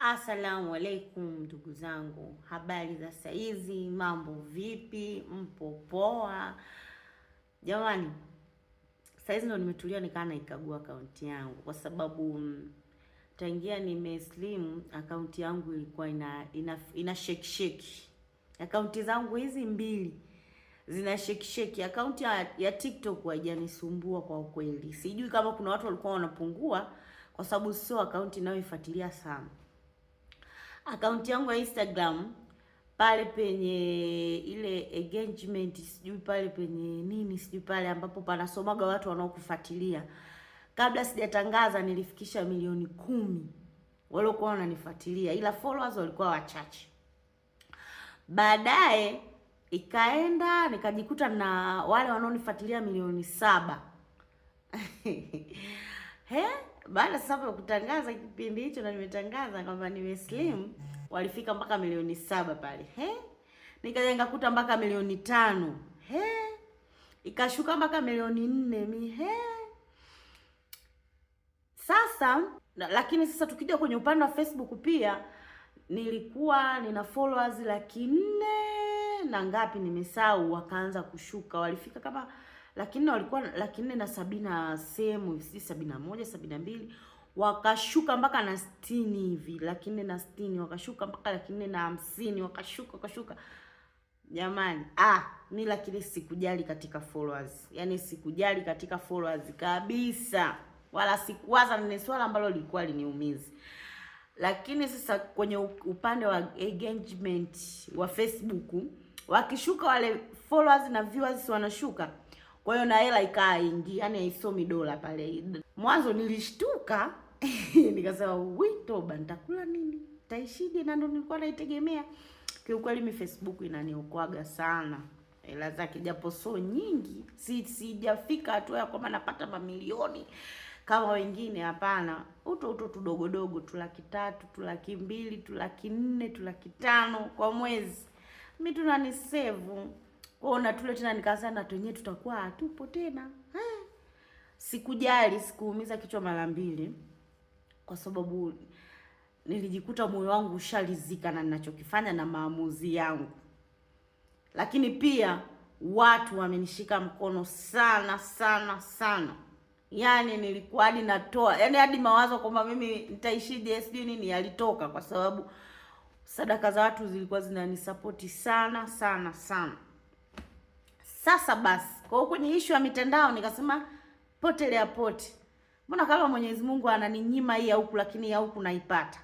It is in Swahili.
Assalamu alaikum ndugu zangu, habari za saizi, mambo vipi, mpo poa? Jamani, saizi ndo nimetulia nikaa naikagua akaunti yangu, kwa sababu tangia nimeslim akaunti yangu ilikuwa ina shake. Akaunti zangu hizi mbili zina shake. Akaunti ya TikTok haijanisumbua kwa ukweli. Sijui kama kuna watu walikuwa wanapungua kwa sababu sio akaunti inayoifuatilia sana. Akaunti yangu ya Instagram pale penye ile engagement, sijui pale penye nini, sijui pale ambapo panasomaga watu wanaokufuatilia. Kabla sijatangaza nilifikisha milioni 10 waliokuwa wananifuatilia, ila followers walikuwa wachache. Baadaye ikaenda nikajikuta na wale wanaonifuatilia milioni 7. Baada sasa ya kutangaza kipindi hicho na nimetangaza kwamba nimeslim, walifika mpaka milioni 7 pale. Nikaja nikakuta mpaka milioni 5. Ikashuka mpaka milioni 4. Sasa lakini sasa tukija kwenye upande wa Facebook pia nilikuwa nina followers 400 na ngapi nimesahau, wakaanza kushuka. Walifika kama 400, walikuwa 470 na sehemu 71 72, wakashuka mpaka na 60 hivi, 460, wakashuka mpaka 450, wakashuka. Jamani, ni lakini sikujali katika followers. Yaani sikujali katika followers kabisa. Wala sikuwaza, ni swala ambalo lilikuwa liniumiza. Lakini sasa kwenye upande wa engagement wa Facebook, wakishuka wale followers na viewers wanashuka, kwa hiyo na hela ikaingia, yani haisomi dola pale. Mwanzo nilishtuka nikasema toba, nitakula nini? Taishije? Na ndo nilikuwa naitegemea. Kiukweli mi Facebook inaniokoaga sana hela zake, japo so nyingi. Sijafika hatua ya kwamba napata mamilioni kama wengine, hapana. Uto tudogo tu 300,000, tu 200,000, tu 400,000, tu 500,000 kwa mwezi. Mimi tunani save kwa tule tena, nikasema na wenyewe tutakuwa hatupo tena. Sikujali, sikuumiza kichwa mara mbili, kwa sababu nilijikuta moyo wangu ushalizika na ninachokifanya na maamuzi yangu. Lakini pia watu wamenishika mkono sana. Yaani nilikuwa hadi natoa, yaani hadi mawazo kwamba mimi nitaishije sijui nini yalitoka, kwa sababu sadaka za watu zilikuwa zinanisupport sana. Sasa basi, kwa kwenye issue ya mitandao nikasema potelea pote. Mbona kama Mwenyezi Mungu ananinyima hii ya huku, lakini ya huku naipata.